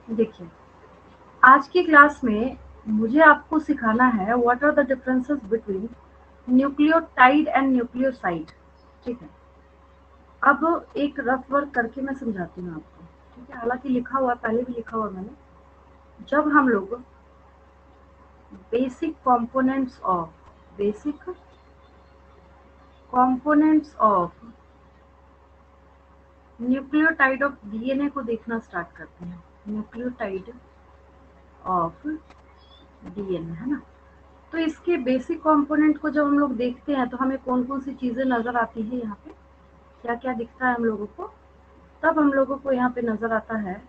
देखिए, आज की क्लास में मुझे आपको सिखाना है what are the differences between nucleotide and nucleoside. ठीक है, अब एक रफ वर्क करके मैं समझाती हूँ आपको। ठीक है, हालांकि लिखा हुआ पहले भी लिखा हुआ मैंने। जब हम लोग basic components of nucleotide of DNA को देखना स्टार्ट करते हैं, न्यूक्लियोटाइड ऑफ डीएनए, है ना। तो इसके बेसिक कंपोनेंट को जब हम लोग देखते हैं तो हमें कौन कौन सी चीजें नजर आती है, यहाँ पे क्या क्या दिखता है हम लोगों को। तब हम लोगों को यहाँ पे नजर आता है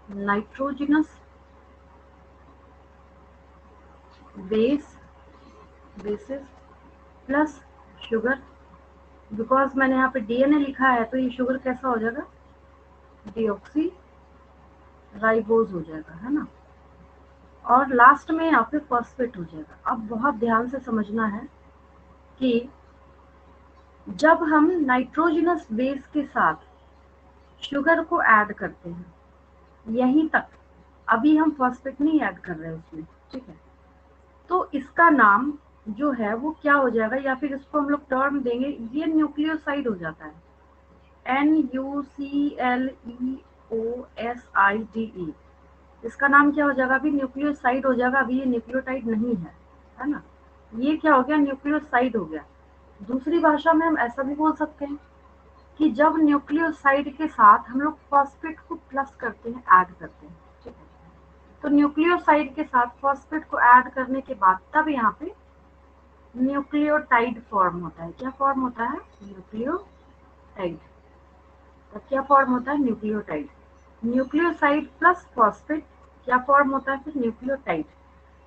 nitrogenous bases plus sugar. Because मैंने यहाँ पे डीएनए लिखा है तो ये शुगर कैसा हो जाएगा, डीऑक्सी राइबोज हो जाएगा, है ना। और लास्ट में यहाँ पे फॉस्फेट हो जाएगा। अब बहुत ध्यान से समझना है कि जब हम नाइट्रोजनस बेस के साथ शुगर को ऐड करते हैं, यहीं तक, अभी हम फॉस्फेट नहीं ऐड कर रहे हैं उसमें। ठीक है, तो इसका नाम जो है वो क्या हो जाएगा, या फिर इसको हम लोग टर्म देंगे, ये न्यूक्लियोसाइड हो जाता है। NuClEOSIDE, इसका नाम क्या हो जाएगा, अभी न्यूक्लियोसाइड हो जाएगा। अभी ये न्यूक्लियोटाइड नहीं है ना। ये क्या हो गया, न्यूक्लियोसाइड हो गया। दूसरी भाषा में हम ऐसा भी बोल सकते हैं कि जब न्यूक्लियोसाइड के साथ हम लोग फॉस्फेट को प्लस करते हैं, ऐड करते हैं। ठीक है, तो न्यूक्लियोसाइड के साथ फॉस्फेट को ऐड करने के बाद तब यहाँ पे न्यूक्लियोटाइड फॉर्म होता है। क्या फॉर्म होता है, न्यूक्लियोटाइड। तो क्या फॉर्म होता है, न्यूक्लियोटाइड। न्यूक्लियोसाइड प्लस फॉस्फेट क्या फॉर्म होता है, फिर न्यूक्लियोटाइड।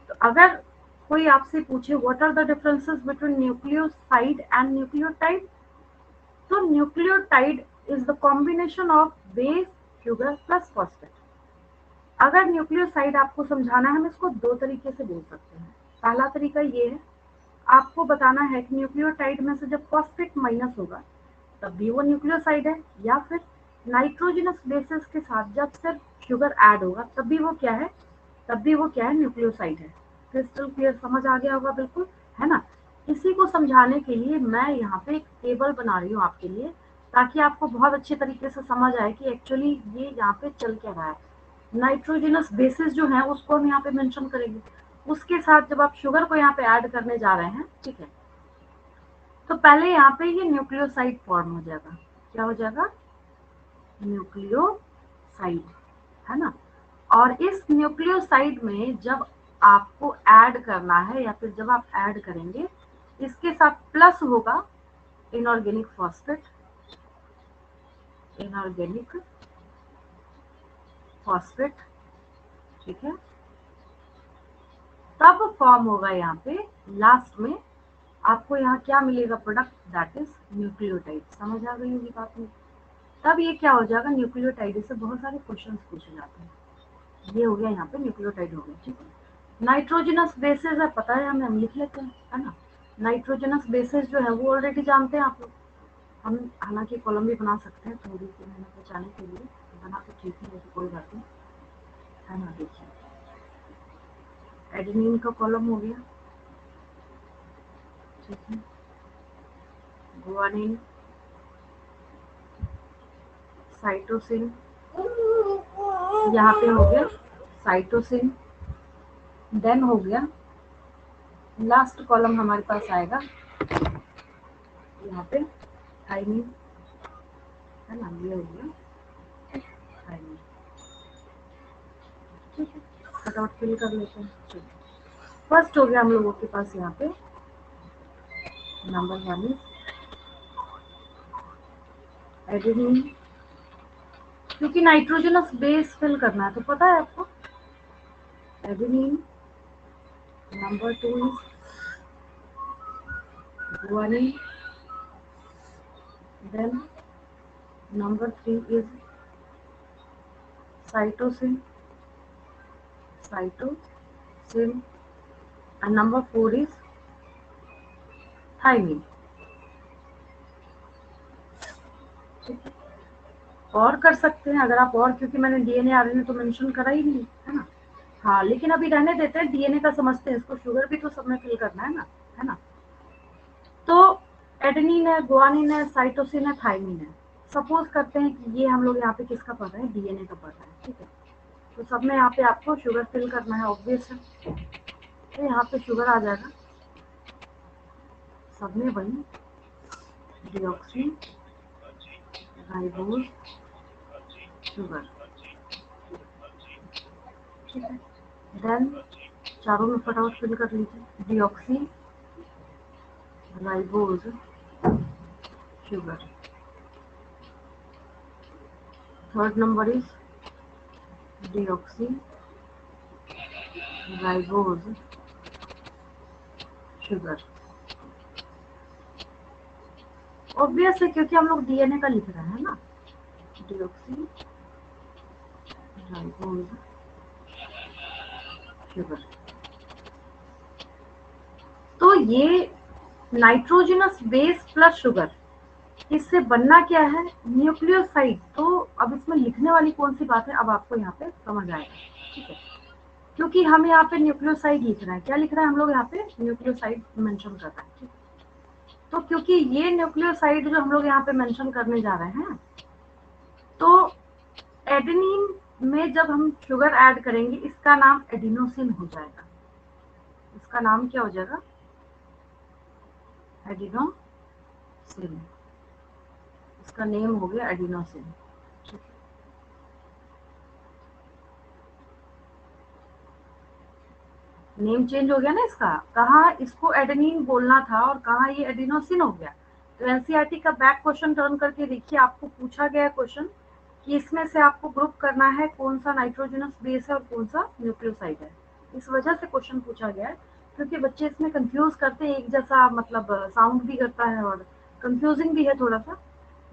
तो अगर कोई आपसे पूछे what are the differences between nucleoside and nucleotide, तो nucleotide is the combination of base sugar plus phosphate. अगर न्यूक्लियोसाइड आपको समझाना है, हम इसको दो तरीके से बोल सकते हैं। पहला तरीका ये है, आपको बताना है कि न्यूक्लियोटाइड में से जब फॉस्फेट माइनस होगा तब भी वो न्यूक्लियोसाइड है, या फिर नाइट्रोजनस बेसिस के साथ जब सिर्फ शुगर ऐड होगा तब भी वो क्या है, न्यूक्लियोसाइड है। क्रिस्टल क्लियर, समझ आ गया होगा बिल्कुल, है ना। इसी को समझाने के लिए मैं यहाँ पे एक टेबल बना रही हूँ आपके लिए, ताकि आपको बहुत अच्छे तरीके से समझ आए कि एक्चुअली ये यहाँ पे चल क्या रहा है। नाइट्रोजनस बेसिस जो है उसको हम यहाँ पे मेंशन करेंगे, उसके साथ जब आप शुगर को यहाँ पे ऐड करने जा रहे हैं, ठीक है, तो पहले यहाँ पे ये न्यूक्लियोसाइड फॉर्म हो जाएगा। क्या हो जाएगा, न्यूक्लियोसाइड, है ना। और इस न्यूक्लियोसाइड में जब आपको ऐड करना है, या फिर जब आप ऐड करेंगे, इसके साथ प्लस होगा इनऑर्गेनिक फॉस्फेट, इनऑर्गेनिक फॉस्फेट। ठीक है, तब फॉर्म होगा यहाँ पे लास्ट में आपको यहाँ क्या मिलेगा, प्रोडक्ट, दैट इज न्यूक्लियोटाइड। समझ आ गई होगी बात में। तब ये क्या हो जाएगा, न्यूक्लियोटाइड से बहुत सारे क्वेश्चंस पूछे जाते हैं। ये हो गया यहाँ पे न्यूक्लियोटाइड हो गया। ठीक है, नाइट्रोजनस बेसिस है, पता है हमें, हम लिख लेते हैं, है ना। नाइट्रोजनस बेसिस जो है वो ऑलरेडी जानते हैं आप लोग। हम हालांकि कॉलम भी बना सकते हैं, थोड़ी सी मेहनत बचाने के लिए बना के ठीक है, जैसे कोई बात नहीं, है ना। देखिए, एडेनिन का कॉलम हो गया, ठीक है, गुआनिन, साइटोसिन, यहाँ पे हो गया साइटोसिन। देन हो गया लास्ट कॉलम हमारे पास आएगा यहाँ पे थाइमिन, है ना, ये हो गया थाइमिन। ठीक है, फटाफट फिल कर लेते हैं। ठीक है, फर्स्ट हो गया हम लोगों के पास यहाँ पे नंबर 1 इज एडेनिन, क्योंकि नाइट्रोजनस बेस फिल करना है तो पता है आपको, adenine. Number 2 is guanine, then number 3 is cytosine, cytosine, and number 4 is thymine. ठीक है, और कर सकते हैं अगर आप, और क्योंकि मैंने डीएनए आरएनए तो मेंशन करा ही नहीं है ना। हाँ, लेकिन अभी रहने देते हैं, डीएनए का समझते हैं, इसको शुगर भी तो सब में फिल करना है ना। तो एडेनिन है, गुआनिन है, साइटोसिन है, थाइमिन है। सपोज करते हैं कि ये हम लोग यहाँ पे किसका पढ़ रहे हैं, डीएनए का पढ़ रहे हैं, ठीक है। तो सब में यहाँ पे आपको शुगर फिल करना है, ऑब्वियस है। तो यहाँ पे शुगर आ जाएगा, सब में वही डीऑक्सी राइबोज शुगर, ठीक है। देन चारों में फटाफट फिल कर लीजिए, deoxy ribose sugar. Third number is deoxy ribose sugar. Obvious है क्योंकि हम लोग डीएनए का लिख रहे हैं ना, डीऑक्सी राइबोज शुगर। तो ये नाइट्रोजनस बेस प्लस शुगर, इससे बनना क्या है, न्यूक्लियोसाइड। तो अब इसमें लिखने वाली कौन सी बात है, अब आपको यहाँ पे समझ आएगा, ठीक है। क्योंकि हम यहाँ पे न्यूक्लियोसाइड लिख रहे हैं, क्या लिख रहे हैं हम लोग यहाँ पे, न्यूक्लियोसाइड मेंशन कर रहे हैं, ठीक है। तो क्योंकि ये न्यूक्लियोसाइड जो हम लोग यहाँ पे मेंशन करने जा रहे हैं, तो एडेनिन में जब हम शुगर ऐड करेंगे, इसका नाम एडिनोसिन हो जाएगा। इसका नाम क्या हो जाएगा, एडिनोसिन। इसका नेम हो गया एडिनोसिन, ठीक है। नेम चेंज हो गया ना इसका, कहाँ इसको एडेनिन बोलना था और कहाँ ये एडिनोसिन हो गया। तो एनसीईआरटी का बैक क्वेश्चन टर्न करके देखिए, आपको पूछा गया क्वेश्चन कि इसमें से आपको ग्रुप करना है कौन सा नाइट्रोजनस बेस है और कौन सा न्यूक्लियोसाइड है। इस वजह से क्वेश्चन पूछा गया है, क्योंकि बच्चे इसमें कंफ्यूज करते हैं, एक जैसा मतलब साउंड भी करता है और कंफ्यूजिंग भी है थोड़ा सा।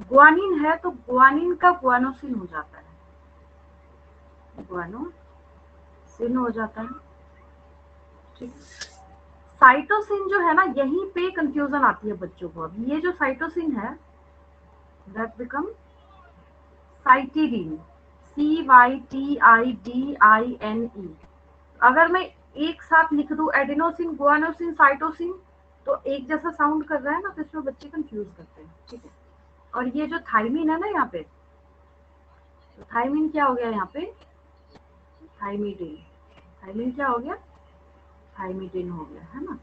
गुआनिन है तो गुआनिन का गुआनोसिन हो जाता है, गुआनोसिन हो जाता है, ठीक। साइटोसिन जो है ना, यहीं पे कंफ्यूजन आती है बच्चों को। अब ये जो साइटोसिन है, दैट बिकम साइटिडीन, CYTIDINE। अगर मैं एक साथ लिख दूं एडेनोसिन गुआनोसिन साइटोसिन, तो एक जैसा साउंड कर रहा है ना, तो इसमें बच्चे कंफ्यूज करते हैं, ठीक है। और ये जो थाइमिन है ना यहाँ पे, तो थाइमिन क्या हो गया यहाँ पे, थाइमिडिन। थाइमिन क्या हो गया, थाइमिडिन हो गया, है ना।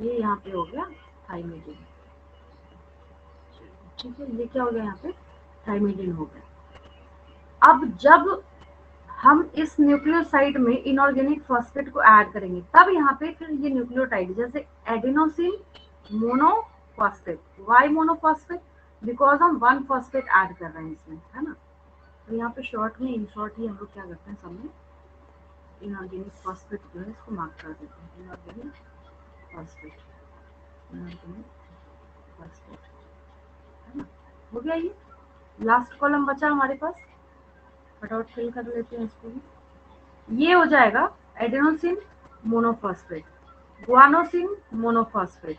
ये यहाँ पे हो गया थाइमिडिन, ठीक है। ये क्या हो गया यहाँ पे, थाइमिडिन हो गया। अब जब हम इस न्यूक्लियोसाइड में इनऑर्गेनिक फॉस्फेट को ऐड करेंगे, तब यहाँ पे फिर ये न्यूक्लियोटाइड, जैसे adenosine monophosphate, Y monophosphate, because हम वन फॉस्फेट ऐड कर रहे हैं इसमें, है ना। तो यहाँ पे शॉर्ट में, इन शॉर्ट ही हम लोग क्या करते हैं, सब में इनऑर्गेनिक फॉस्फेट जो है इसको मार्क कर देते हैं, इनऑर्गेनिक फॉस्फेट, इनऑर्गेनिक फॉस्फेट, है ना। हो गया ये, लास्ट कॉलम बचा हमारे पास, फटाफट फिल कर लेते हैं इसको भी। ये हो जाएगा adenosine monophosphate, guanosine monophosphate,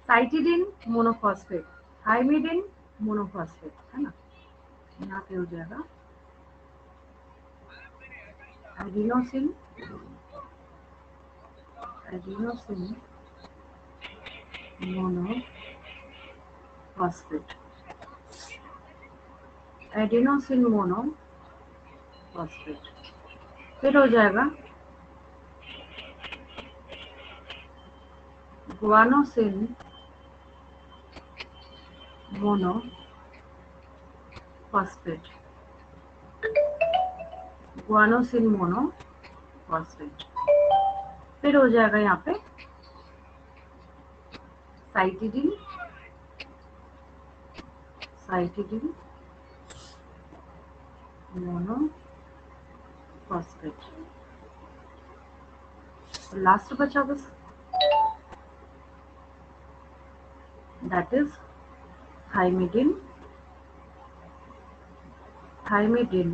cytidine monophosphate, thymidine monophosphate, है ना। यहाँ पे हो जाएगा adenosine, adenosine monophosphate, adenosine monophosphate. फिर हो जाएगा गुआनोसिन मोनोफॉस्फेट, गुआनोसिन मोनोफॉस्फेट। फिर हो जाएगा यहाँ पे साइटिडिन, साइटिडिन मोनोफॉस्फेट। लास्ट बचा बस, दैट इज थाइमिडिन, थाइमिडिन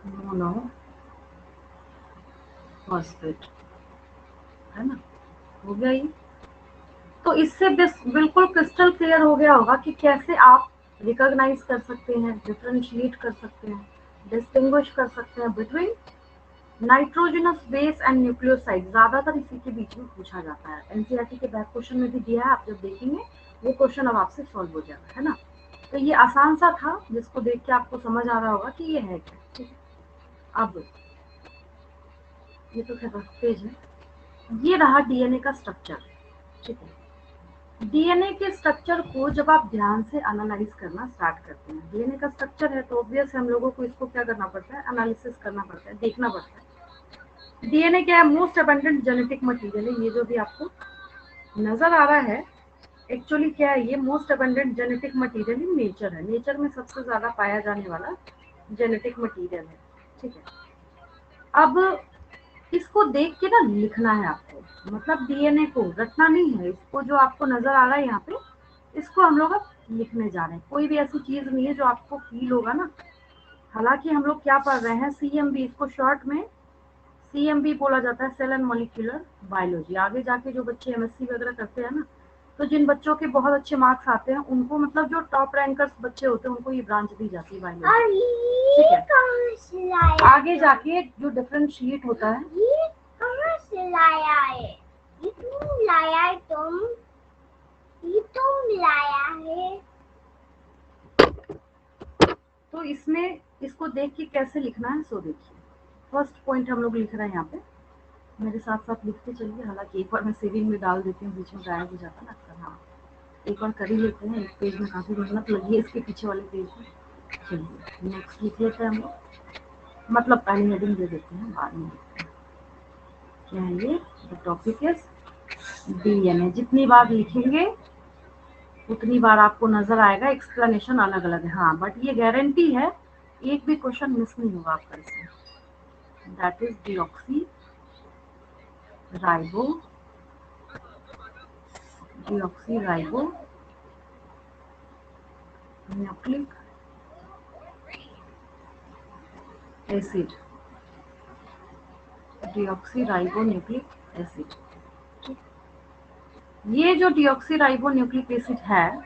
मोनोफॉस्फेट, है ना। हो गया ये। तो इससे बिल्कुल क्रिस्टल क्लियर हो गया होगा कि कैसे आप रिकॉग्नाइज कर सकते हैं, डिफरेंशिएट कर सकते हैं, डिस्टिंग्विश कर सकते हैं between nitrogenous base and nucleoside. ज्यादातर इसी के बीच में पूछा जाता है, एनसीईआरटी के बैक क्वेश्चन में भी दिया है, आप जब देखेंगे वो क्वेश्चन अब आपसे सॉल्व हो जाएगा, है ना। तो ये आसान सा था, जिसको देख के आपको समझ आ रहा होगा कि ये है क्या, ठीक है। अब ये तो खैर पेज है, ये रहा डीएनए का स्ट्रक्चर, ठीक है। डीएनए के स्ट्रक्चर को जब आप ध्यान से एनालाइज करना स्टार्ट करते हैं, डीएनए का स्ट्रक्चर है तो ऑब्वियस हम लोगों को इसको क्या करना पड़ता है, एनालिसिस करना पड़ता है, देखना पड़ता है। डीएनए क्या है, मोस्ट अबंडेंट जेनेटिक मटेरियल है। ये जो भी आपको नजर आ रहा है एक्चुअली क्या है, ये most abundant genetic material in nature है, नेचर में सबसे ज्यादा पाया जाने वाला जेनेटिक मटेरियल है, ठीक है। अब इसको देख के ना लिखना है आपको, मतलब डीएनए को रटना नहीं है, इसको जो आपको नजर आ रहा है यहाँ पे, इसको हम लोग अब लिखने जा रहे हैं। कोई भी ऐसी चीज नहीं है जो आपको फील होगा ना, हालांकि हम लोग क्या पढ़ रहे हैं, सीएमबी, इसको शॉर्ट में सीएमबी बोला जाता है, सेल एंड मॉलिक्यूलर बायोलॉजी। आगे जाके जो बच्चे एमएससी वगैरह करते हैं ना, तो जिन बच्चों के बहुत अच्छे मार्क्स आते हैं उनको, मतलब जो टॉप रैंकर्स बच्चे होते हैं, उनको ये ब्रांच दी जाती है बायोलॉजी, ठीक है। आगे जाके जो डिफरेंशिएट होता है, ये कहाँ से लाया है, ये तुम लाया है, ये तुम लाया है। तो इसमें इसको देख के कैसे लिखना है, सो देखिए। फर्स्ट पॉइंट हम लोग लिख रहे हैं यहाँ पे, मेरे साथ साथ लिखते चलिए, हालांकि एक बार मैं सेविंग में डाल देती हूँ, बीच में गायब हो जाता ना अक्सर। हाँ, एक बार कर ही लेते हैं, एक पेज में काफ़ी मेहनत लगी है, इसके पीछे वाले पेज में। चलिए नेक्स्ट लिख लेते हैं हम लोग, मतलब पहले हेडिंग दे देते हैं, बाद में लिखते हैं। क्या है ये, द टॉपिक इज डीएनए। जितनी बार लिखेंगे उतनी बार आपको नजर आएगा एक्सप्लेनेशन अलग अलग है, हाँ, बट ये गारंटी है एक भी क्वेश्चन मिस नहीं होगा आपका इसमें। That is deoxy ribo, deoxy ribo nucleic acid, deoxy ribo nucleic acid. ये जो डीऑक्सी राइबो न्यूक्लिक एसिड है,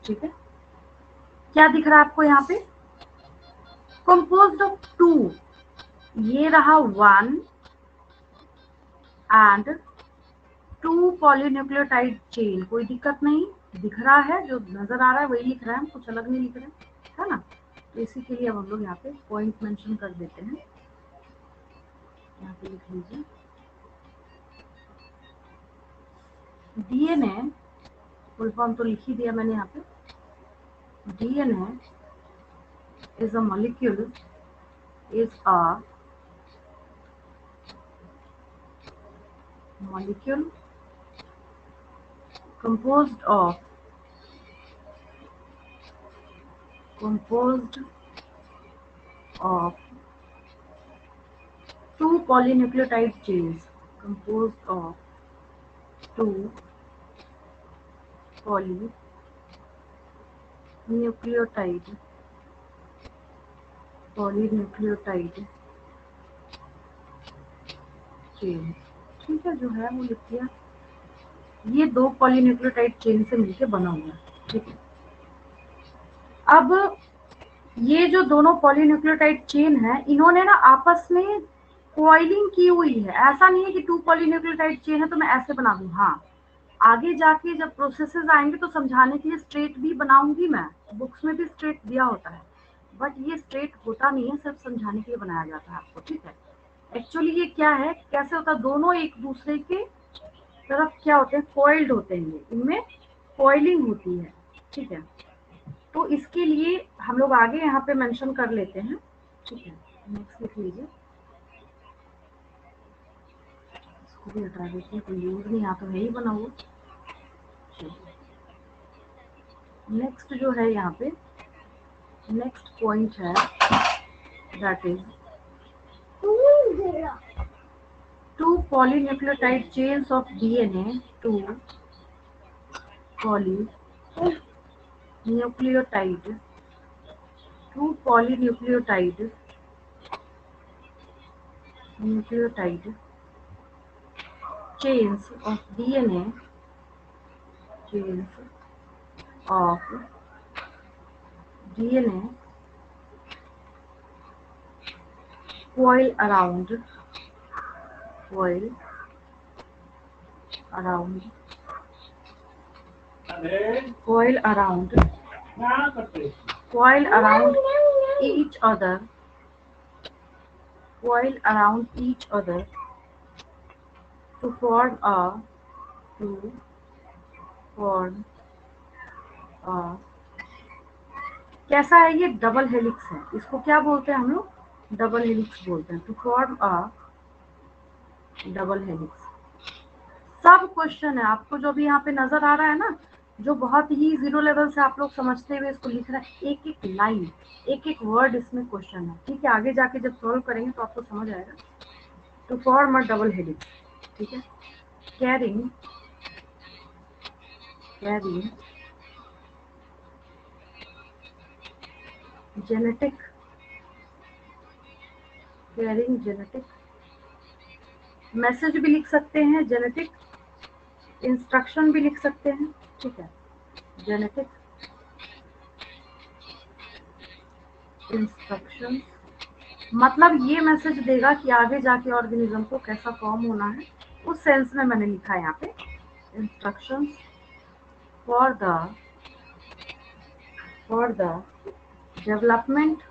ठीक है, क्या दिख रहा है आपको यहाँ पे, कंपोज्ड ऑफ टू, ये रहा one and two polynucleotide chain. कोई दिक्कत नहीं, दिख रहा है, जो नजर आ रहा है वही लिख रहा है, हम कुछ अलग नहीं लिख रहे, है ना। तो इसी के लिए अब हम लोग यहाँ पे पॉइंट मेंशन कर देते हैं, यहाँ पे लिख लीजिए। डीएनए फुल फॉर्म तो लिख ही दिया मैंने यहाँ पे, DNA is a molecule is a molecule composed of two polynucleotide chains, composed of two polynucleotide chain, ठीक है, जो है वो लिख दिया। ये दो पॉलीन्यूक्लियोटाइड चेन से मिलकर बना हुआ है, ठीक है। अब ये जो दोनों पॉलीन्यूक्लियोटाइड चेन है, इन्होंने ना आपस में कॉइलिंग की हुई है। ऐसा नहीं है कि टू पॉलीन्यूक्लियोटाइड चेन है तो मैं ऐसे बना दूं, हाँ, आगे जाके जब प्रोसेसेस आएंगे तो समझाने के लिए स्ट्रेट भी बनाऊंगी मैं, बुक्स में भी स्ट्रेट दिया होता है, बट ये स्ट्रेट होता नहीं है, सिर्फ समझाने के लिए बनाया जाता है आपको, ठीक है। एक्चुअली ये क्या है, कैसे होता है, दोनों एक दूसरे के तरफ क्या होते हैं, कॉइल्ड होते हैं, इनमें कॉइलिंग होती है, ठीक है। तो इसके लिए हम लोग आगे यहाँ पे मेंशन कर लेते हैं, ठीक है। नेक्स्ट लिख लीजिए, इसको भी हटा देते हैं, कोई यूज नहीं, यहाँ तो है ही बना हुआ। नेक्स्ट जो है यहाँ पे, नेक्स्ट पॉइंट है, that is two polynucleotide chains of DNA, two polynucleotide nucleotide chains of DNA, chains of DNA coil around each other to form a कैसा है ये? डबल हेलिक्स है। इसको क्या बोलते हैं हम लोग? डबल हेलिक्स बोलते हैं। To form a double helix. सब क्वेश्चन है आपको जो भी यहाँ पे नजर आ रहा है ना, जो बहुत ही जीरो लेवल से आप लोग समझते हुए इसको लिख रहे हैं, एक एक लाइन, एक एक वर्ड इसमें क्वेश्चन है। ठीक है, आगे जाके जब सॉल्व करेंगे तो आपको समझ आएगा। To form a double helix, ठीक है, कैरिंग जेनेटिक मैसेज भी लिख सकते हैं, जेनेटिक इंस्ट्रक्शन भी लिख सकते हैं। ठीक है, जेनेटिक इंस्ट्रक्शन मतलब ये मैसेज देगा कि आगे जाके ऑर्गेनिज्म को कैसा फॉर्म होना है, उस सेंस में मैंने लिखा है यहाँ पे। Instructions for the development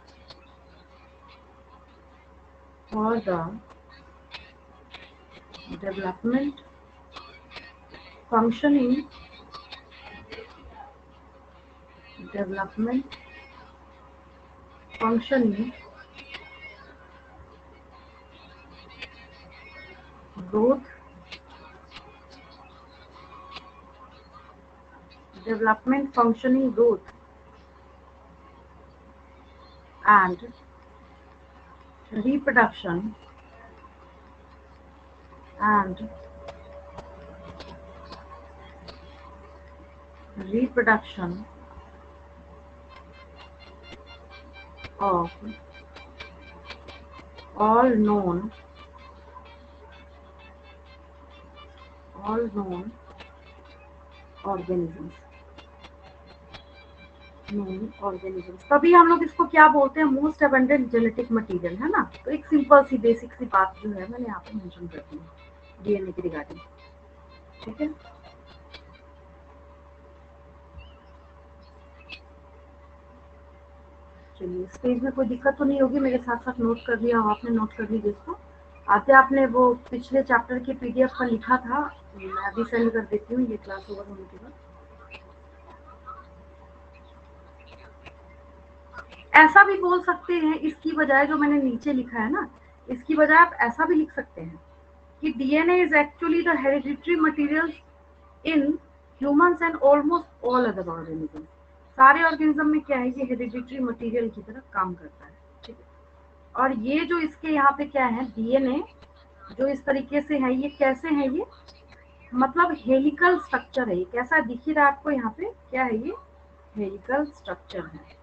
functioning growth and reproduction of all known organisms। तभी हम लोग इसको क्या बोलते हैं? मोस्ट अबंडेंट जेनेटिक मटेरियल, है ना। तो एक सिंपल सी बेसिक सी बात जो है मैंने यहाँ पे मेंशन कर दी है डीएनए के रिगार्डिंग। ठीक है, चलिए इस पेज में कोई दिक्कत तो नहीं होगी, मेरे साथ साथ नोट कर लिया हो आपने, नोट कर लीजिए इसको। आते आपने वो पिछले चैप्टर के पीडीएफ पर लिखा था, मैं अभी सेंड कर देती हूँ ये क्लास ओवर होने के बाद। ऐसा भी बोल सकते हैं इसकी बजाय, जो मैंने नीचे लिखा है ना, इसकी बजाय आप ऐसा भी लिख सकते हैं कि DNA is actually the hereditary material in humans and almost all other organism. सारे ऑर्गेनिज्म में क्या है, ये हेरिडिटरी मटेरियल की तरह काम करता है। ठीक है, और ये जो इसके यहाँ पे क्या है, डीएनए जो इस तरीके से है, ये कैसे है? ये मतलब हेलिकल स्ट्रक्चर है। ये कैसा दिख रहा है आपको यहाँ पे? क्या है ये? हेलिकल स्ट्रक्चर है।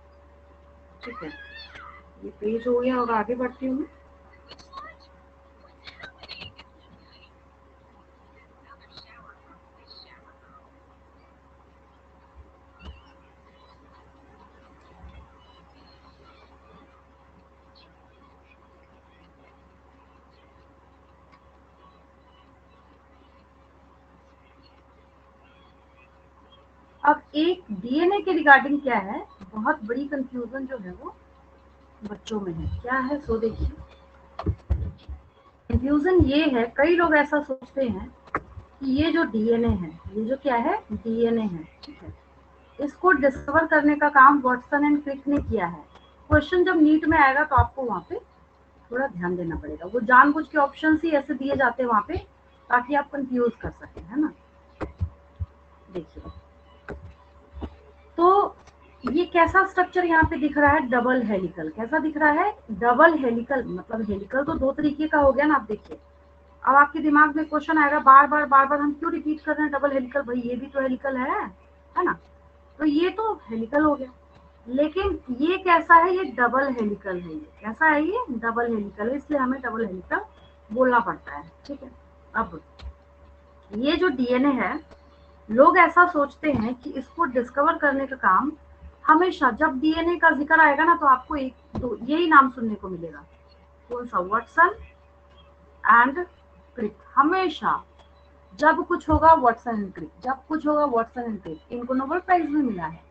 ठीक है, ये पेज हो गया और आगे बढ़ती हूँ मैं। अब एक डीएनए के रिगार्डिंग क्या है, बहुत बड़ी कंफ्यूजन जो है वो बच्चों में है। क्या है? सो देखिए, कंफ्यूजन ये है, कई लोग ऐसा सोचते हैं कि ये जो डीएनए है, ये जो क्या है, डीएनए है, ठीक है, इसको डिस्कवर करने का काम वाटसन एंड क्रिक ने किया है। क्वेश्चन जब नीट में आएगा तो आपको वहाँ पे थोड़ा ध्यान देना पड़ेगा। वो जानबूझ के ऑप्शंस ही ऐसे दिए जाते हैं वहाँ पे ताकि आप कंफ्यूज कर सकें, है ना। देखिए, तो ये कैसा स्ट्रक्चर यहाँ पे दिख रहा है? Double helical. कैसा दिख रहा है? Double helical. मतलब हेलिकल तो दो तरीके का हो गया ना। आप देखिए, अब आपके दिमाग में क्वेश्चन आएगा, बार बार हम क्यों रिपीट कर रहे हैं डबल हेलिकल? भाई ये भी तो हेलिकल है ना। तो ये तो हेलिकल हो गया, लेकिन ये कैसा है? ये डबल हेलिकल है। ये कैसा है? ये डबल हेलिकल है, इसलिए हमें डबल हेलिकल बोलना पड़ता है। ठीक है, अब ये जो डीएनए है, लोग ऐसा सोचते हैं कि इसको डिस्कवर करने का काम हमेशा जब डीएनए का जिक्र आएगा ना तो आपको एक दो यही नाम सुनने को मिलेगा, कौन सा, वाटसन एंड क्रिक। हमेशा जब कुछ होगा वाटसन एंड क्रिक, जब कुछ होगा वाटसन एंड क्रिक। इनको नोबेल प्राइज भी मिला है,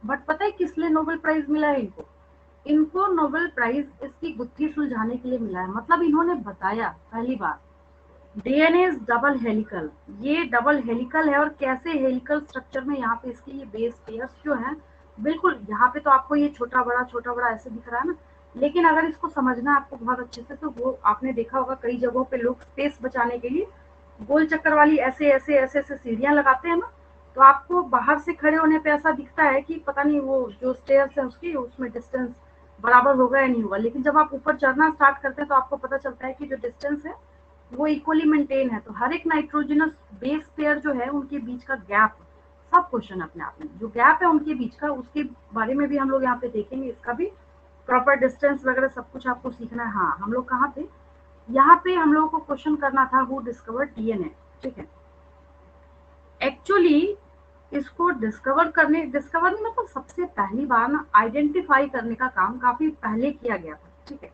बट पता है किस लिए नोबेल प्राइज मिला है इनको? इनको नोबेल प्राइज इसकी गुत्थी सुलझाने के लिए मिला है। मतलब इन्होंने बताया पहली बार डीएनए इज डबल हेलिकल, ये डबल हेलिकल है। और कैसे हेलिकल स्ट्रक्चर में यहाँ पे इसके ये बेस पेयर्स जो है, बिल्कुल यहाँ पे तो आपको ये छोटा बड़ा ऐसे दिख रहा है ना, लेकिन अगर इसको समझना है आपको बहुत अच्छे से, तो वो आपने देखा होगा कई जगहों पे लोग स्पेस बचाने के लिए गोल चक्कर वाली ऐसे ऐसे ऐसे ऐसे सीढ़ियां लगाते हैं ना, तो आपको बाहर से खड़े होने पे ऐसा दिखता है कि पता नहीं वो जो स्टेयर्स है उसकी उसमें डिस्टेंस बराबर होगा या नहीं होगा, लेकिन जब आप ऊपर चढ़ना स्टार्ट करते हैं तो आपको पता चलता है कि जो डिस्टेंस है वो इक्वली मेंटेन है। तो हर एक नाइट्रोजनस बेस पेयर जो है उनके बीच का गैप सब क्वेश्चन अपने आप में, जो गैप है उनके बीच का, उसके बारे में भी हम लोग यहाँ पे देखेंगे। इसका भी प्रॉपर डिस्टेंस वगैरह सब कुछ आपको सीखना है। हाँ, हम लोग कहाँ थे, यहाँ पे हम लोगों को क्वेश्चन करना था हु डिस्कवर्ड डीएनए। ठीक है, एक्चुअली इसको डिस्कवर नहीं, मतलब सबसे पहली बार ना आइडेंटिफाई करने का काम काफी पहले किया गया था। ठीक है,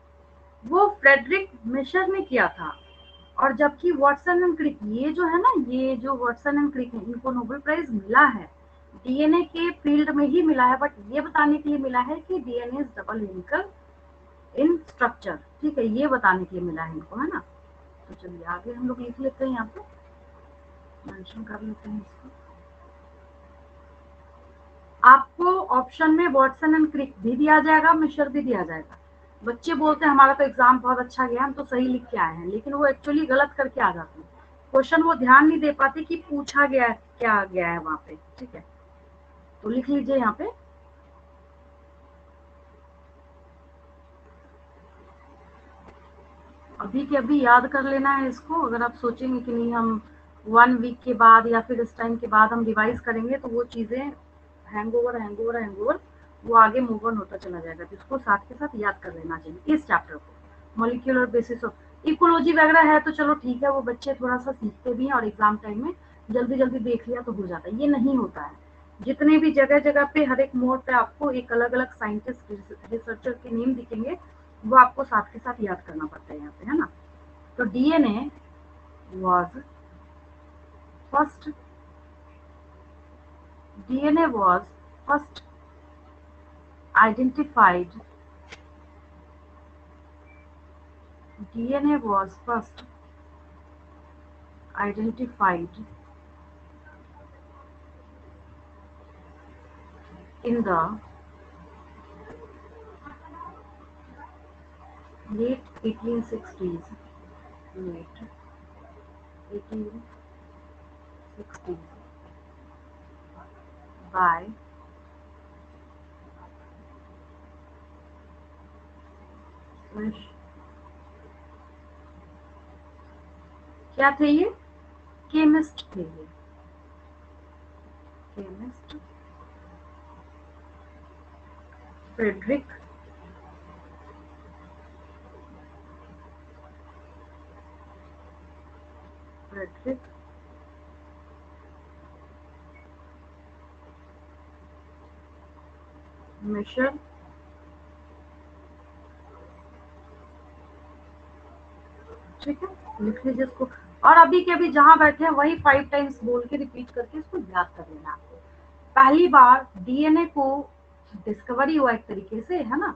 वो फ्रेडरिक मिशर ने किया था। और जबकि वाटसन एंड क्रिक, ये जो है ना, ये जो वाटसन एंड क्रिक है, इनको नोबेल प्राइज मिला है डीएनए के फील्ड में ही मिला है, बट ये बताने के लिए मिला है कि DNA is double helical in structure. ठीक है, ये बताने के लिए मिला है इनको, है ना। तो चलिए आगे हम लोग लिख लेते हैं, यहाँ पे मेंशन कर लेते हैं इसको। आपको ऑप्शन में वाटसन एंड क्रिक भी दिया जाएगा, मिशर भी दिया जाएगा। बच्चे बोलते हैं हमारा तो एग्जाम बहुत अच्छा गया, हम तो सही लिख के आए हैं, लेकिन वो एक्चुअली गलत करके आ जाते हैं क्वेश्चन। वो ध्यान नहीं दे पाते कि पूछा गया क्या गया है वहां पे। ठीक है, तो लिख लीजिए यहाँ पे। अभी के अभी याद कर लेना है इसको। अगर आप सोचेंगे कि नहीं हम 1 वीक के बाद या फिर इस टाइम के बाद हम रिवाइज करेंगे, तो वो चीजें हैंगओवर वो आगे मूव ऑन होता चला जाएगा। तो इसको साथ के साथ याद कर लेना चाहिए इस चैप्टर को। मॉलिक्यूलर बेसिस ऑफ इकोलॉजी वगैरह है तो चलो ठीक है, वो बच्चे थोड़ा सा सीखते भी हैं और एग्जाम टाइम में जल्दी जल्दी देख लिया तो हो जाता है। ये नहीं होता है, जितने भी जगह जगह पे हर एक मोड पे आपको एक अलग अलग साइंटिस्ट रिसर्चर के नेम दिखेंगे, वो आपको साथ के साथ याद करना पड़ता है यहाँ पे, है ना। तो DNA was first DNA was first identified DNA was first identified in the late 1860s, late 1860s by Swiss। क्या थे ये? केमिस्ट थे ये, केमिस्ट फ्रेडरिक फ्रेडरिक मिशर। ठीक है, लिख लीजिए इसको। और अभी के अभी जहां बैठे हैं वही 5 टाइम्स बोल के रिपीट करके इसको याद कर लेना आपको। पहली बार डीएनए को डिस्कवरी हुआ एक तरीके से, है ना।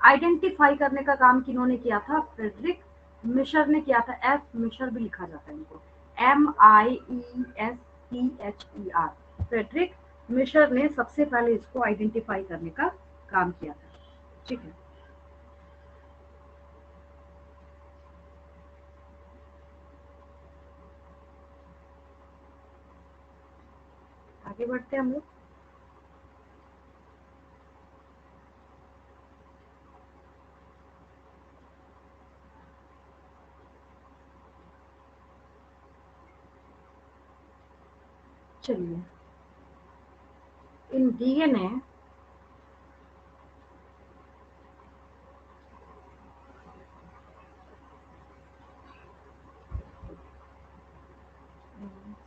आइडेंटिफाई करने का काम किन्होंने किया था? फ्रेडरिक मिशर ने किया था। एफ मिशर भी लिखा जाता है इनको, MIESCHER। फ्रेडरिक मिशर ने सबसे पहले इसको आइडेंटिफाई करने का काम किया था। ठीक है, आगे बढ़ते हैं हम लोग। चलिए, in DNA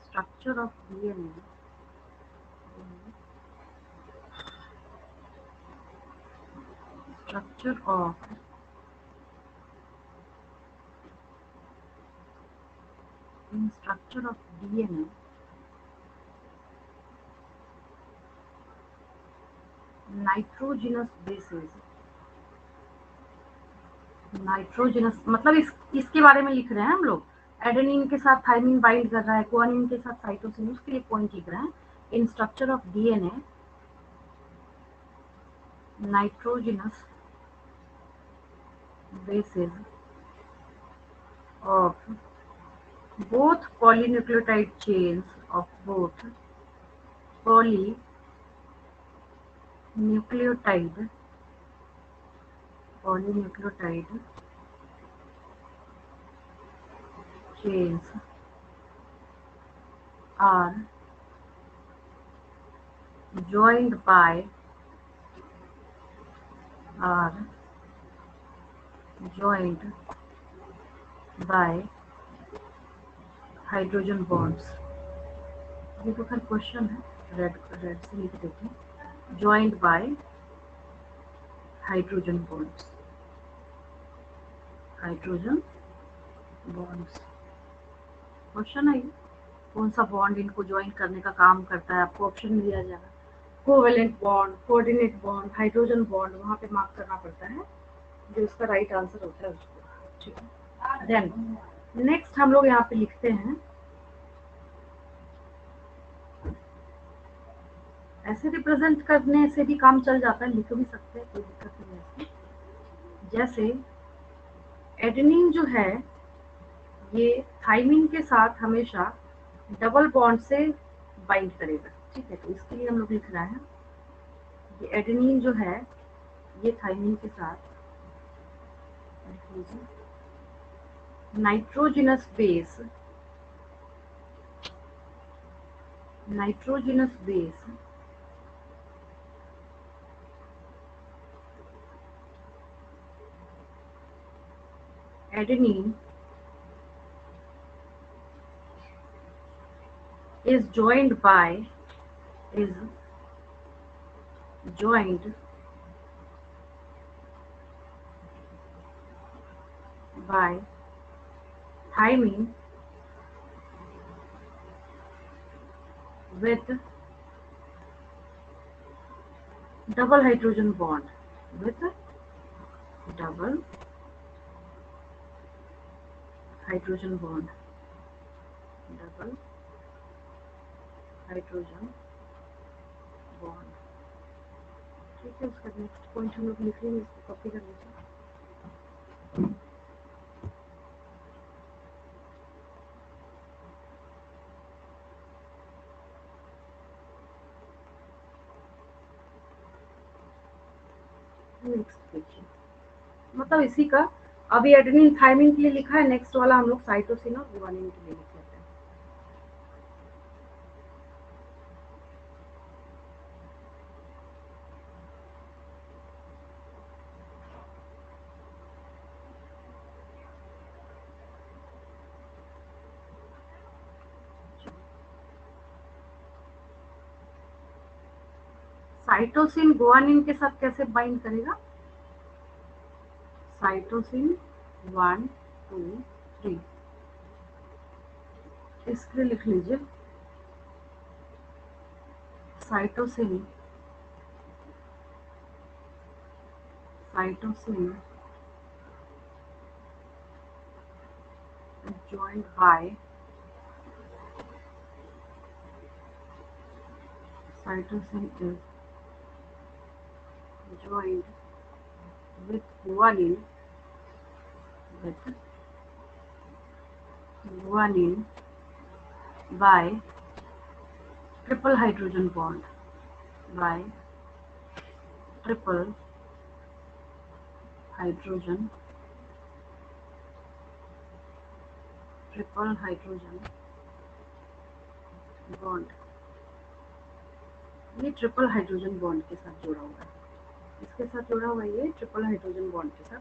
structure of DNA structure of DNA nitrogenous basis, nitrogenous मतलब इसके बारे में लिख रहे हैं हम लोग। एडेनिन के साथ थाइमिन बाइंड कर रहा है, गुआनिन के साथ साइटोसिन, उसके लिए पॉइंट लिख रहे हैं। इन structure of DNA nitrogenous basis of both polynucleotide chains of both polynucleotide chains are joined by hydrogen bonds. ये तो खैर क्वेश्चन है, रेड से लिख देते हैं, joint bye hydrogen bonds, hydrogen bonds. Question है कौन सा बॉन्ड इनको ज्वाइन करने का काम करता है, आपको ऑप्शन में दिया जाएगा। Covalent bond, coordinate bond, hydrogen bond, वहां पे मार्क करना पड़ता है जो इसका राइट आंसर होता है उसको। ठीक है, देन नेक्स्ट हम लोग यहाँ पे लिखते हैं, ऐसे रिप्रेजेंट करने से भी काम चल जाता है, लिख भी सकते हैं, कोई दिक्कत नहीं है। जैसे एडेनिन जो है ये थाइमिन के साथ हमेशा डबल बॉन्ड से बाइंड करेगा। ठीक है, तो इसके लिए हम लोग लिख रहे हैं ये एडेनिन जो है ये थाइमिन के साथ nitrogenous base adenine is joined by thymine with double hydrogen bond, ठीक है, उसका नेक्स्ट पॉइंट हम लोग लिख लेंगे, इसको कॉपी कर लीजिए। नेक्स्ट देखिए, मतलब इसी का अभी एडेनिन थाइमिन के लिए लिखा है, नेक्स्ट वाला हम लोग साइटोसिन और गुआनिन के लिए लिख लेते हैं। साइटोसिन गुआनिन के साथ कैसे बाइंड करेगा, साइटोसिन 1 2 3, इसके लिए लिख लीजिए cytosine joined by cytosine is joined with guanine by triple hydrogen bond, triple hydrogen bond। ये ट्रिपल हाइड्रोजन बॉन्ड के साथ जुड़ा हुआ है, इसके साथ जुड़ा हुआ है, ये ट्रिपल हाइड्रोजन बॉन्ड के साथ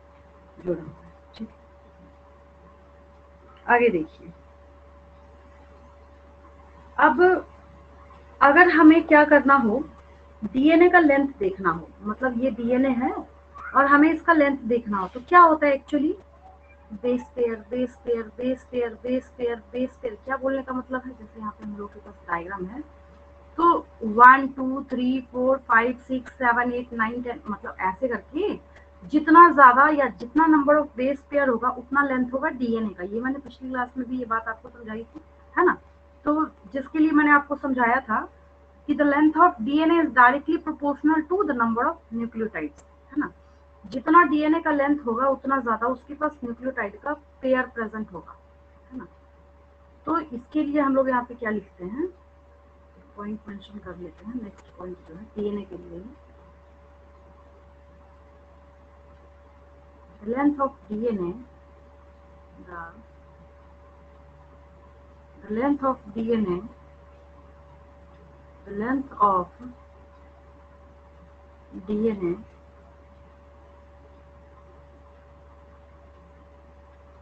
जुड़ा हुआ है। ठीक, आगे देखिए, अब अगर हमें क्या करना हो, डीएनए का लेंथ देखना हो, मतलब ये डीएनए है और हमें इसका लेंथ देखना हो तो क्या होता है actually, base pair base pair base pair base pair base pair. क्या बोलने का मतलब है, जैसे यहाँ पे हम लोग के पास डायग्राम है तो 1 2 3 4 5 6 7 8 9 10 मतलब ऐसे करके जितना ज्यादा या जितना नंबर ऑफ बेस पेयर होगा उतना लेंथ होगा डीएनए का। ये मैंने पिछली क्लास में भी ये बात आपको समझाई थी, है ना। तो जिसके लिए मैंने आपको समझाया था कि the length of DNA is directly proportional to the number of nucleotides, है ना। जितना डीएनए का लेंथ होगा उतना ज्यादा उसके पास न्यूक्लियोटाइड का पेयर प्रेजेंट होगा, है ना। तो इसके लिए हम लोग यहाँ पे क्या लिखते हैं, पॉइंट मेंशन कर लेते हैं। नेक्स्ट पॉइंट जो है डीएनए के लिए, length of DNA, the length of DNA, the length of DNA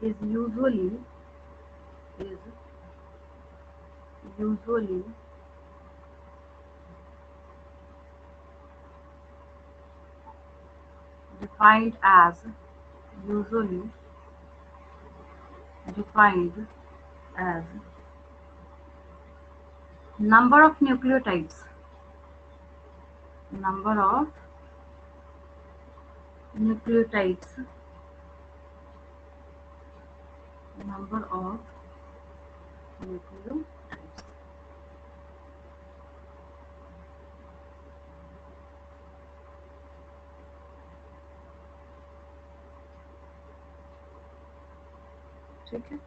is usually defined as usually defined as number of nucleotides, number of nucleotides, number of nucleotides। ठीक है,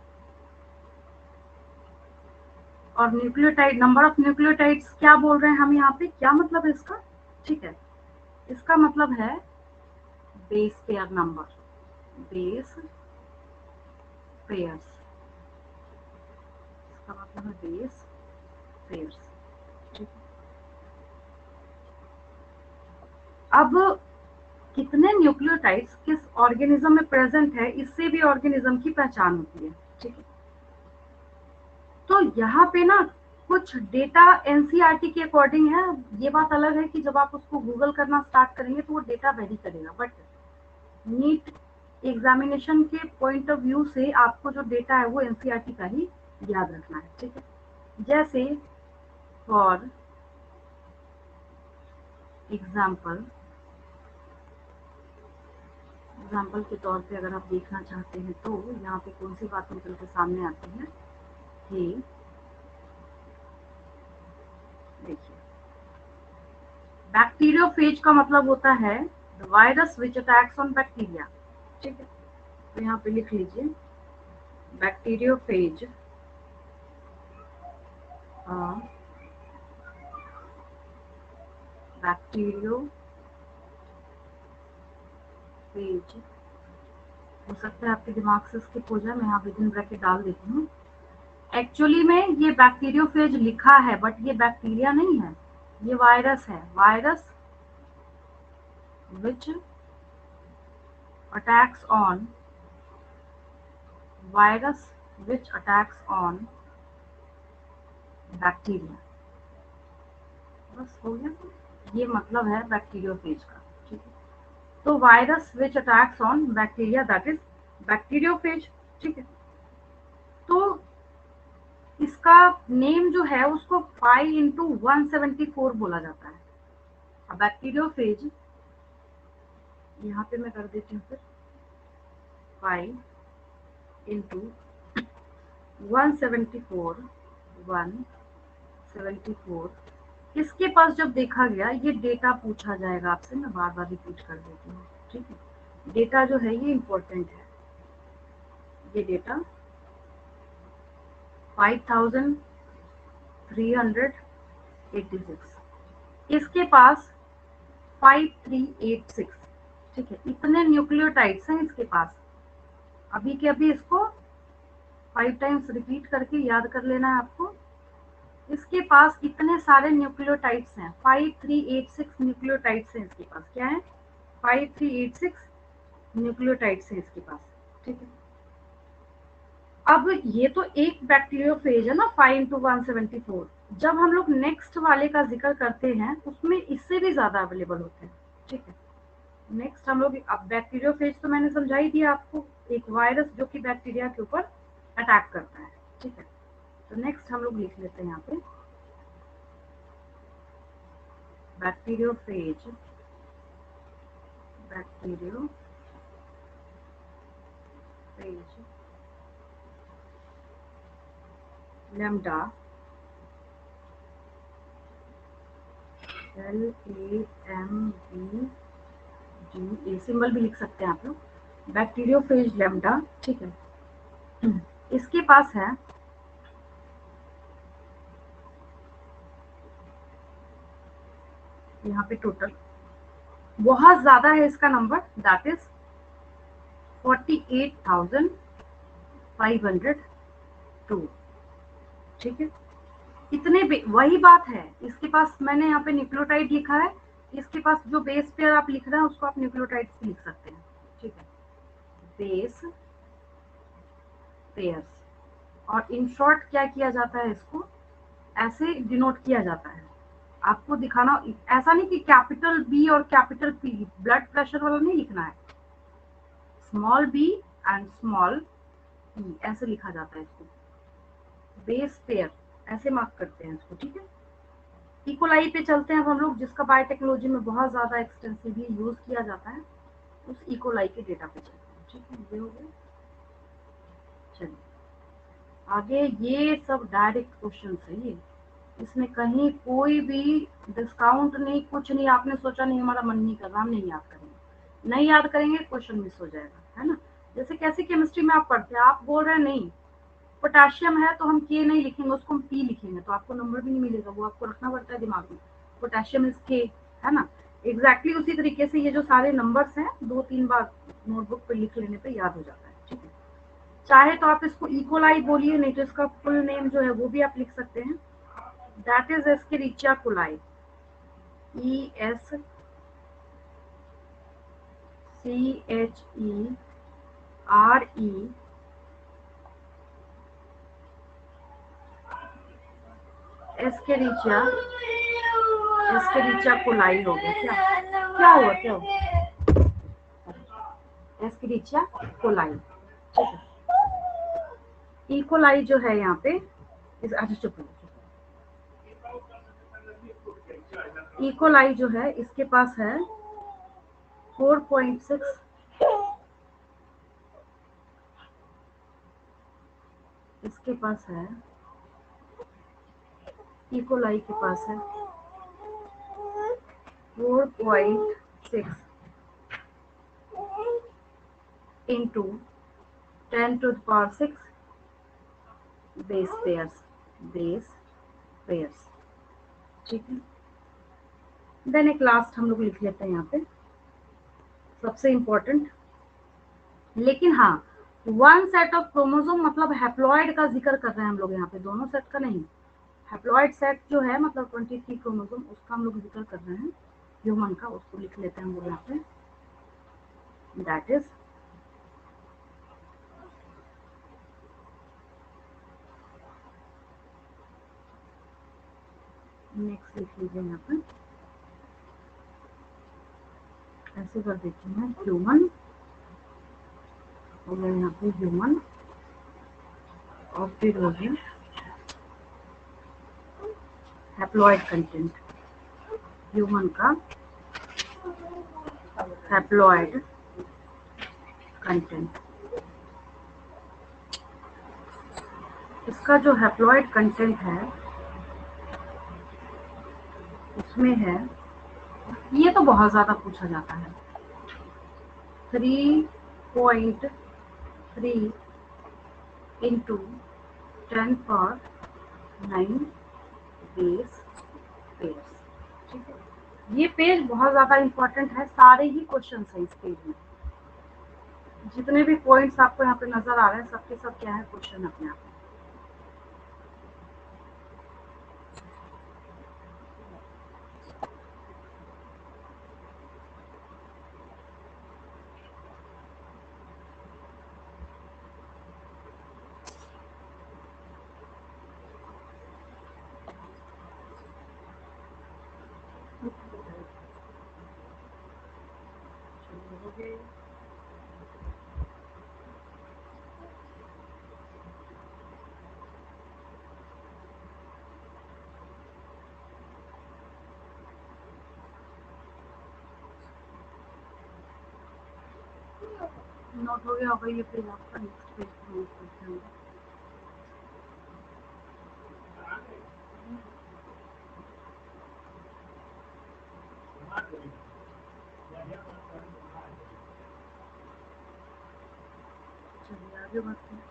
और न्यूक्लियोटाइड, नंबर ऑफ न्यूक्लियोटाइड्स क्या बोल रहे हैं हम यहाँ पे, क्या मतलब है इसका, ठीक है। इसका मतलब है base pair number, base pairs, इसका मतलब है बेस पेयर्स, ठीक है। अब कितने न्यूक्लियोटाइड्स किस ऑर्गेनिज्म में प्रेजेंट है इससे भी ऑर्गेनिज्म की पहचान होती है, ठीक है। तो यहाँ पे ना कुछ डेटा एनसीईआरटी के अकॉर्डिंग है, ये बात अलग है कि जब आप उसको गूगल करना स्टार्ट करेंगे तो वो डेटा वेरी करेगा, बट नीट एग्जामिनेशन के पॉइंट ऑफ व्यू से आपको जो डेटा है वो एनसीईआरटी का ही याद रखना है, ठीक है। जैसे फॉर एग्जाम्पल के तौर पे अगर आप देखना चाहते हैं तो यहाँ पे कौन सी बात निकल के सामने आती है कि देखिए, बैक्टीरियोफेज का मतलब होता है the virus which attacks on bacteria, ठीक है। तो यहाँ पे लिख लीजिए बैक्टीरियोफेज, बैक्टीरियोफेज हो सकता है आपके दिमाग से स्किप हो जाए, मैं यहाँ विदिन ब्रैकेट डाल देती हूँ। एक्चुअली में ये बैक्टीरियोफेज लिखा है बट ये बैक्टीरिया नहीं है, ये वायरस है, virus which attacks on, virus which attacks on bacteria. बस हो गया, ये मतलब है बैक्टीरियोफेज का, ठीक है। तो virus which attacks on bacteria that is bacteriophage, ठीक है। तो इसका नेम जो है उसको 5x174 बोला जाता है। अब बैक्टीरियोफेज यहाँ पे मैं कर देती हूँ फिर 5x174 इसके पास जब देखा गया, ये डेटा पूछा जाएगा आपसे, मैं बार बार रिपीट कर देती हूँ, ठीक है। डेटा जो है ये इम्पोर्टेंट है, ये डेटा 5386, इसके पास 5386, ठीक है। इतने न्यूक्लियोटाइड्स हैं इसके पास, अभी के अभी इसको 5 टाइम्स रिपीट करके याद कर लेना है आपको। इसके पास इतने सारे न्यूक्लियोटाइड्स हैं, 5386 न्यूक्लियोटाइड्स हैं इसके पास, क्या है 5386 न्यूक्लियोटाइड्स हैं इसके पास, ठीक है। अब ये तो एक बैक्टीरियोफेज है ना 5x174, जब हम लोग नेक्स्ट वाले का जिक्र करते हैं उसमें इससे भी ज्यादा अवेलेबल होते हैं, ठीक है। नेक्स्ट हम लोग अब बैक्टीरियोफेज तो मैंने समझा ही दिया आपको, एक वायरस जो कि बैक्टीरिया के ऊपर अटैक करता है, ठीक है। तो नेक्स्ट हम लोग लिख लेते हैं यहाँ पे bacteriophage, bacteriophage lambda LAMBDA, symbol भी लिख सकते हैं आप लोग, बैक्टीरियोफेज लैम्डा, ठीक है। इसके पास है यहाँ पे टोटल बहुत ज्यादा है इसका नंबर, दैट इज 48,502, ठीक है। इतने वही बात है, इसके पास मैंने यहाँ पे न्यूक्लियोटाइड लिखा है, इसके पास जो बेस पेयर आप लिख रहे हैं उसको आप न्यूक्लियोटाइड से लिख सकते हैं, ठीक है, बेस पेयर्स। और इन शॉर्ट क्या किया जाता है, इसको ऐसे डिनोट किया जाता है, आपको दिखाना, ऐसा नहीं कि कैपिटल बी और कैपिटल पी, ब्लड प्रेशर वाला नहीं लिखना है, small B and small P ऐसे लिखा जाता है इसको, बेस पेयर ऐसे मार्क करते हैं इसको, ठीक है। इकोलाई पे चलते हैं अब हम लोग, जिसका बायोटेक्नोलॉजी में बहुत ज्यादा एक्सटेंसिवली यूज किया जाता है, उस इकोलाई के डेटा पे चलते हैं, ठीक है। ये हो गया, चलिए आगे, ये सब डायरेक्ट क्वेश्चन है, ये इसमें कहीं कोई भी डिस्काउंट नहीं, कुछ नहीं, आपने सोचा नहीं हमारा मन नहीं कर रहा, हम नहीं याद करेंगे, नहीं याद करेंगे क्वेश्चन मिस हो जाएगा, है ना। जैसे कैसे केमिस्ट्री में आप पढ़ते हैं, आप बोल रहे हैं नहीं पोटेशियम है तो हम के नहीं लिखेंगे, उसको हम पी लिखेंगे, तो आपको नंबर भी नहीं मिलेगा, वो आपको रखना पड़ता है दिमाग में, पोटेशियम इज के, है ना। एग्जैक्टली उसी तरीके से ये जो सारे नंबर्स हैं 2-3 बार नोटबुक पे लिख लेने पे याद हो जाता है, ठीक है। चाहे तो आप इसको इकोलाई बोलिए, नहीं तो इसका फुल नेम जो है वो भी आप लिख सकते हैं, that is एस्केरिचिया coli, ESCHERE, एस्केरिचिया, एस्केरिचिया coli हो गया, क्या हुआ, क्या हुआ, एस्केरिचिया कोलाई, ठीक है। इकोलाई जो है यहाँ पे अच्छा चुप, इकोलाई जो है इसके पास है 4.6, इसके पास है, इकोलाई के पास है 4.6 into 10⁶ base pairs, base pairs, ठीक है। देन एक लास्ट हम लोग लिख लेते हैं यहाँ पे सबसे इंपॉर्टेंट, लेकिन हाँ वन सेट ऑफ क्रोमोसोम मतलब हैप्लॉइड का जिक्र कर रहे हैं हम लोग यहाँ पे, दोनों सेट का नहीं, हैप्लॉइड सेट जो है मतलब 23 क्रोमोसोम, उसका हम लोग जिक्र कर रहे हैं ह्यूमन का, उसको लिख लेते हैं हम लोग यहाँ पे, दैट इज नेक्स्ट लिख लीजिए यहाँ पे, ऐसे कर देती हैं ह्यूमन, और यहाँ पे ह्यूमन, और फिर हो गया हैप्लॉइड कंटेंट, ह्यूमन का हैप्लॉइड कंटेंट, इसका जो हैप्लॉइड कंटेंट है उसमें है, ये तो बहुत ज्यादा पूछा जाता है, 3.3 into 10⁹ बेस पेयर्स, ठीक है। ये पेज बहुत ज्यादा इंपॉर्टेंट है, सारे ही क्वेश्चन है इस पेज में, जितने भी पॉइंट्स आपको यहाँ पे नजर आ रहे हैं सबके सब क्या है क्वेश्चन अपने आप में। नोट हो गया होगा ये पेज आपका, नेक्स्ट पेज पे नोट करते हैं। चलिए आगे बढ़ते हैं।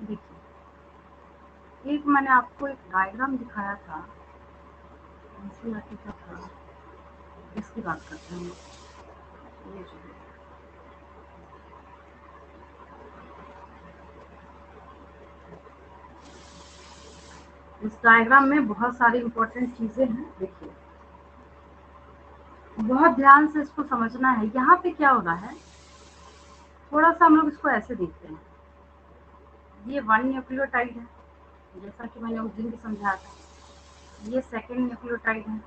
देखिए, एक मैंने आपको एक डायग्राम दिखाया था, एनसीईआरटी का था, इसकी बात करते हैं। ये जो है, इस डायग्राम में बहुत सारी इंपॉर्टेंट चीजें हैं। देखिए, बहुत ध्यान से इसको समझना है। यहाँ पे क्या हो रहा है, थोड़ा सा हम लोग इसको ऐसे देखते हैं। ये 1 न्यूक्लियोटाइड है, जैसा कि मैंने उस दिन भी समझाया था। ये 2nd न्यूक्लियोटाइड है,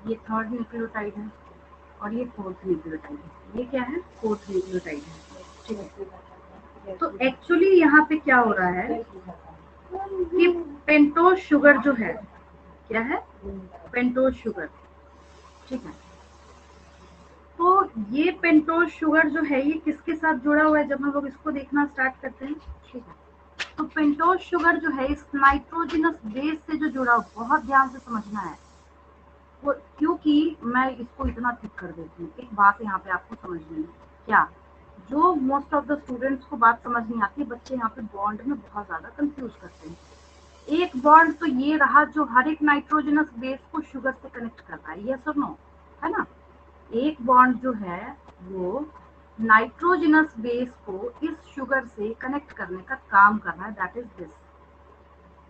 ये 3rd न्यूक्लियोटाइड है, और ये 4th न्यूक्लियोटाइड है। ये क्या है, 4th न्यूक्लियोटाइड है। ठीक है, तो एक्चुअली यहाँ पे क्या हो रहा है कि पेंटोज शुगर जो है, क्या है, पेंटोज शुगर। ठीक है, तो ये पेंटोज शुगर जो है, ये किसके साथ जुड़ा हुआ है, जब हम लोग इसको देखना स्टार्ट करते हैं। ठीक है, तो पेंटोज शुगर जो है इस नाइट्रोजनस बेस से जो जुड़ा, बहुत ध्यान से समझना है वो, क्योंकि मैं इसको इतना थिक कर देती हूँ। एक बात यहाँ पे आपको समझनी है, क्या, जो मोस्ट ऑफ द स्टूडेंट्स को बात समझ नहीं आती, बच्चे यहाँ पे बॉन्ड में बहुत ज्यादा कंफ्यूज करते हैं। एक बॉन्ड तो ये रहा जो हर एक नाइट्रोजनस बेस को शुगर से कनेक्ट कर रहा है, यस और नो, है ना। एक बॉन्ड जो है वो नाइट्रोजनस बेस को इस शुगर से कनेक्ट करने का काम कर रहा है, दैट इज दिस।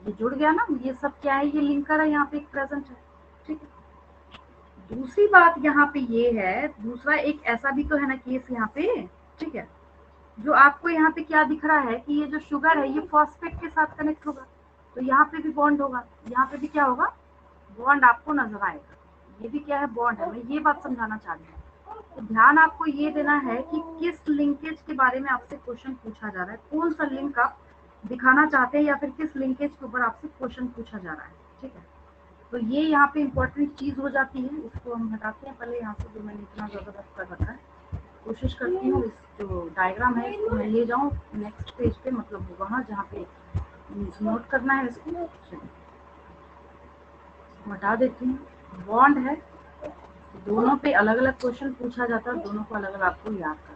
ये जुड़ गया ना, ये सब क्या है, ये लिंकर है, यहाँ पे एक प्रेजेंट है। ठीक है, दूसरी बात यहाँ पे ये है, दूसरा एक ऐसा भी तो है ना केस यहाँ पे। ठीक है, जो आपको यहाँ पे क्या दिख रहा है कि ये जो शुगर है ये फॉस्फेट के साथ कनेक्ट होगा, तो यहाँ पे भी बॉन्ड होगा, यहाँ पे भी क्या होगा, बॉन्ड आपको नजर आएगा। ये भी क्या है, बॉन्ड है। मैं ये बात समझाना चाह रही हूँ। तो ध्यान आपको ये देना है कि किस लिंकेज के बारे में आपसे क्वेश्चन पूछा जा रहा है, कौन सा लिंक आप दिखाना चाहते हैं, या फिर किस लिंकेज के ऊपर आपसे क्वेश्चन पूछा जा रहा है। ठीक है, तो ये यहाँ पे इम्पोर्टेंट चीज हो जाती है। इसको हम हटाते हैं पहले यहाँ से, जो मैंने इतना जबरदस्त कर रखा है। कोशिश करती हूँ इस जो डायग्राम है इसको मैं ले जाऊँ नेक्स्ट पेज पे, मतलब वहाँ जहाँ पे नोट करना है इसको। हटा देती हूँ। बॉन्ड है, दोनों पे अलग अलग क्वेश्चन पूछा जाता है, दोनों को अलग अलग आपको याद करना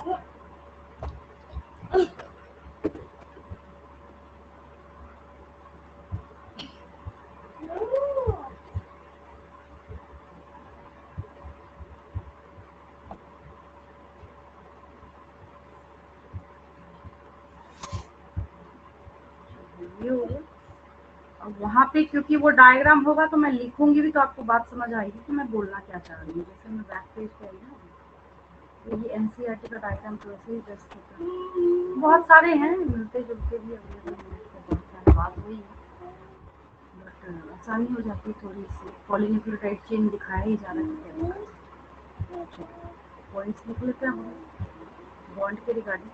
है। ये हो गया। अब वहाँ पे क्योंकि वो डायग्राम होगा तो मैं लिखूंगी भी, तो आपको बात समझ आएगी कि मैं बोलना क्या चाह रही हूँ। जैसे मैं बैक पेज पे आई ना, तो ये एनसीईआरटी का डायग्राम तो ऐसे ही बेस्ट होता है। बहुत सारे हैं मिलते जुलते भी अवेलेबल हैं, तो बहुत सारी बात हुई है, बट आसानी हो जाती है थोड़ी सी। पॉलीन्यूक्लियोटाइड चेन दिखाया ही जा रहा है। पॉइंट्स लिख लेते हैं हम बॉन्ड के रिगार्डिंग।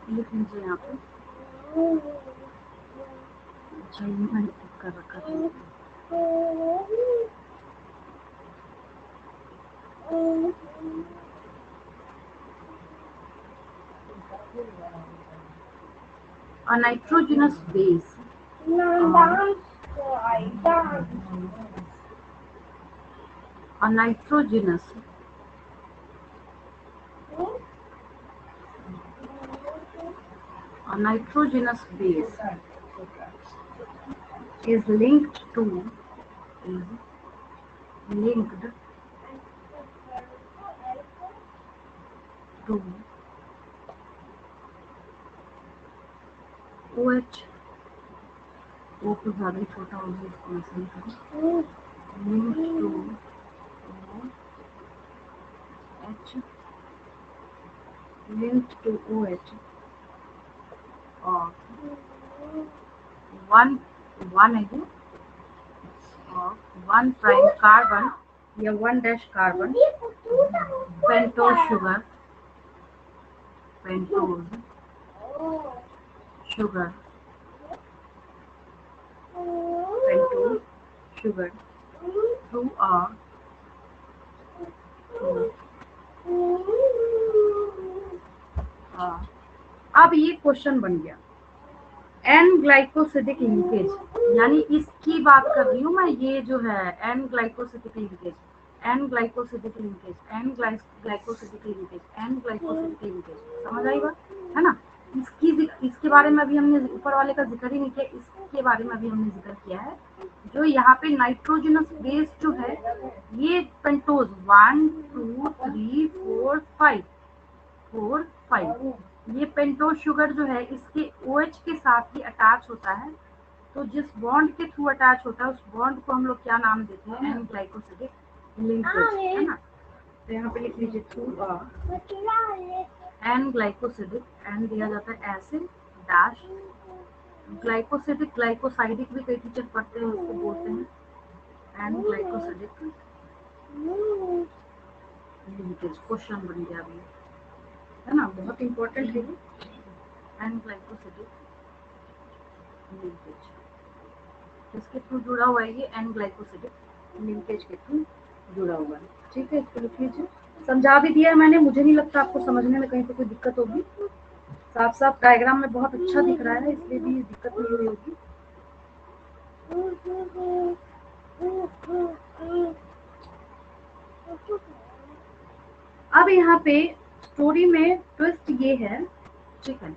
लिख लीजिए यहाँ पे। अच्छा, ये मैंने टिक कर रखा था। A nitrogenous base. A nitrogenous base is linked to OH। O तो ज़्यादा ही छोटा हो गया, इसको ऐसे ही करो। Linked to OH, linked to OH of one one है ये, और वन प्राइम कार्बन या one dash carbon, pentose sugar, pentose sugar, pentose sugar through अब ये क्वेश्चन बन गया एन ग्लाइकोसिडिक लिंकेज, यानी इसकी बात कर रही हूँ मैं, ये जो है N glycosidic linkage, N glycosidic linkage, N glycosidic linkage, N glycosidic linkage, समझ आई बात है ना। इसके बारे में अभी हमने ऊपर वाले का जिक्र ही नहीं किया, इसके बारे में अभी हमने जिक्र किया है। जो यहाँ पे नाइट्रोजनस बेस जो है ये पेंटोज 1 2 3 4 5 ये पेंटोज शुगर जो है इसके OH के साथ ही अटैच होता है। तो जिस बॉन्ड के थ्रू अटैच होता है उस बॉन्ड को हम लोग क्या नाम देते हैं, एन ग्लाइकोसिडिक लिंकेज, है ना। तो यहाँ पे लिख लीजिए थ्रू एन ग्लाइकोसिडिक, एन दिया जाता है एसिड डैश ग्लाइकोसिडिक, ग्लाइकोसाइडिक भी कई टीचर पढ़ते हैं, उसको बोलते हैं एन ग्लाइकोसिडिक लिंकेज। क्वेश्चन बन गया अभी, है ना, बहुत इंपॉर्टेंट है ये एन ग्लाइकोसिडिक लिंकेज। किसके थ्रू जुड़ा हुआ है ये, एन ग्लाइकोसिडिक लिंकेज के थ्रू जुड़ा हुआ है। ठीक है, इसको लिख लीजिए। समझा भी दिया है मैंने, मुझे नहीं लगता आपको समझने में कहीं पे कोई दिक्कत होगी। साफ साफ डायग्राम में बहुत अच्छा दिख रहा है, इसलिए भी दिक्कत नहीं हुई होगी। अब यहाँ पे स्टोरी में ट्विस्ट ये है, ठीक है,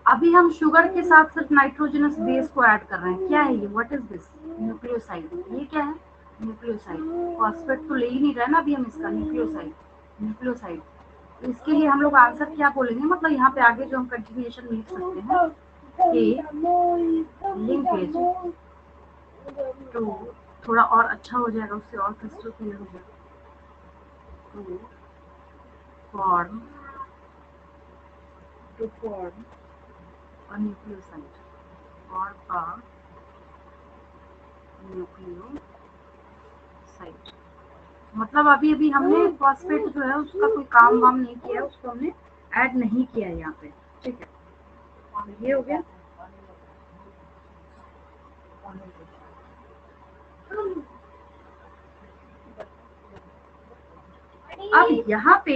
अभी हम शुगर के साथ सिर्फ नाइट्रोजनस बेस को ऐड कर रहे हैं। क्या है ये, व्हाट इज दिस, न्यूक्लियोसाइड। ये क्या है, न्यूक्लियोसाइड। फॉस्फेट तो ले ही नहीं रहे ना अभी हम इसका, न्यूक्लियोसाइड, न्यूक्लियोसाइड। तो इसके लिए हम लोग आंसर क्या बोलेंगे, मतलब यहाँ पे आगे जो हम कंटिन्यूएशन लिख सकते हैं कि लिंकेज टू, थोड़ा और अच्छा हो जाएगा, उससे और क्रिस्टल क्लियर हो जाएगा, to form a nucleoside or a nucleoside। मतलब अभी अभी हमने फॉस्फेट जो है उसका कोई काम वाम नहीं किया है, उसको हमने ऐड नहीं किया है यहाँ पे, ठीक है। तो ये हो गया। अब यहाँ पे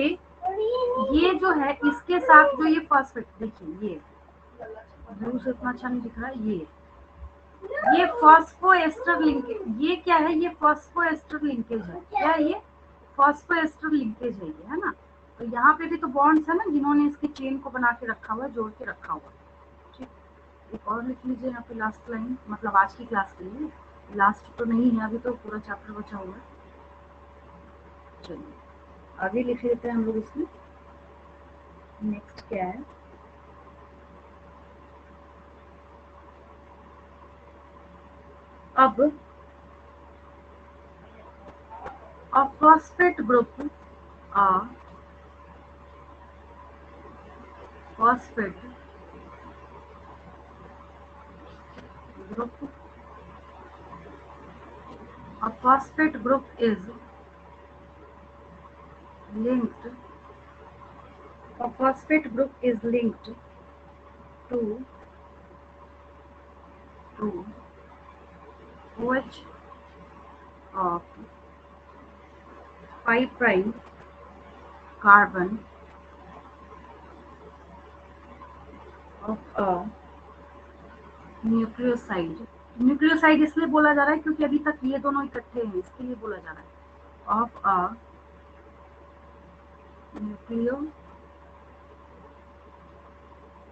ये जो है इसके साथ जो ये फॉस्फेट, देखिए ये ब्लू से इतना अच्छा नहीं दिख रहा है, ये फॉस्फोएस्टर लिंकेज, ये क्या है, ये फॉस्फोएस्टर लिंकेज है। क्या है ये, फॉस्फोएस्टर लिंकेज है ये, है ना। तो यहाँ पे भी तो बॉन्ड्स है ना, जिन्होंने इसकी चेन को बना के रखा हुआ है, जोड़ के रखा हुआ है। ठीक, एक और लिख लीजिए यहाँ पे लास्ट लाइन, मतलब आज की क्लास के लिए। लास्ट तो नहीं है, अभी तो पूरा चैप्टर बचा हुआ है। चलिए आगे लिख लेते हैं हम लोग इसमें। नेक्स्ट क्या है, अब a phosphate group, a phosphate group, a phosphate group is linked, a phosphate group is linked to OH of 5 prime carbon of a nucleoside. Nucleoside इसलिए बोला जा रहा है क्योंकि अभी तक ये दोनों इकट्ठे हैं, इसके लिए बोला जा रहा है। ऑफ अ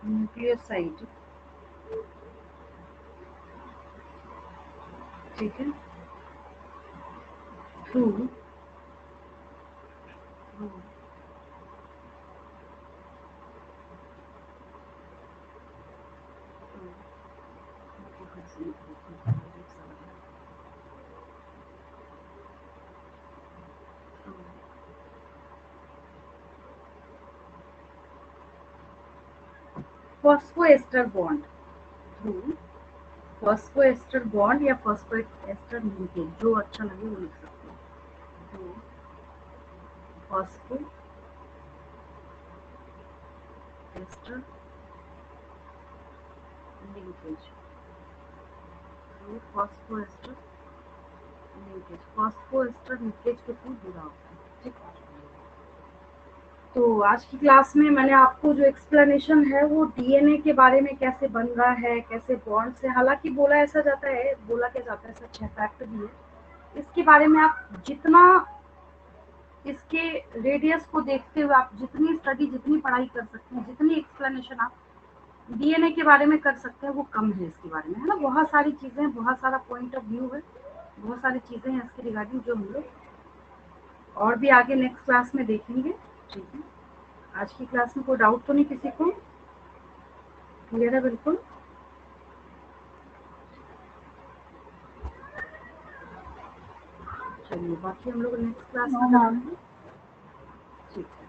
न्यूक्लियोसाइड, ठीक है, through phosphoester bond, through phosphoester bond या फॉस्फोएस्टर लिंकेज, जो अच्छा लगे वो लिख सकते हैं। तो फॉस्फोएस्टर लिंकेज, तो फॉस्फोएस्टर लिंकेज, फॉस्फोएस्टर लिंकेज के थ्रू जुड़ा होता है, ठीक है। तो आज की क्लास में मैंने आपको जो एक्सप्लेनेशन है वो डीएनए के बारे में, कैसे बन रहा है, कैसे बॉन्ड से, हालांकि बोला क्या जाता है, सच है, फैक्ट भी है, इसके बारे में आप जितना, इसके रेडियस को देखते हुए आप जितनी स्टडी, जितनी पढ़ाई कर सकते हैं, जितनी एक्सप्लेनेशन आप डीएनए के बारे में कर सकते हैं वो कम है इसके बारे में, है ना। बहुत सारी चीजें, बहुत सारा पॉइंट ऑफ व्यू है, बहुत सारी चीजें हैं इसके रिगार्डिंग जो हम लोग और भी आगे नेक्स्ट क्लास में देखेंगे, ठीक है। आज की क्लास में कोई डाउट तो नहीं किसी को? क्लियर है बिल्कुल? चलिए बाकी हम लोग नेक्स्ट क्लास में हाँ करेंगे, ठीक है।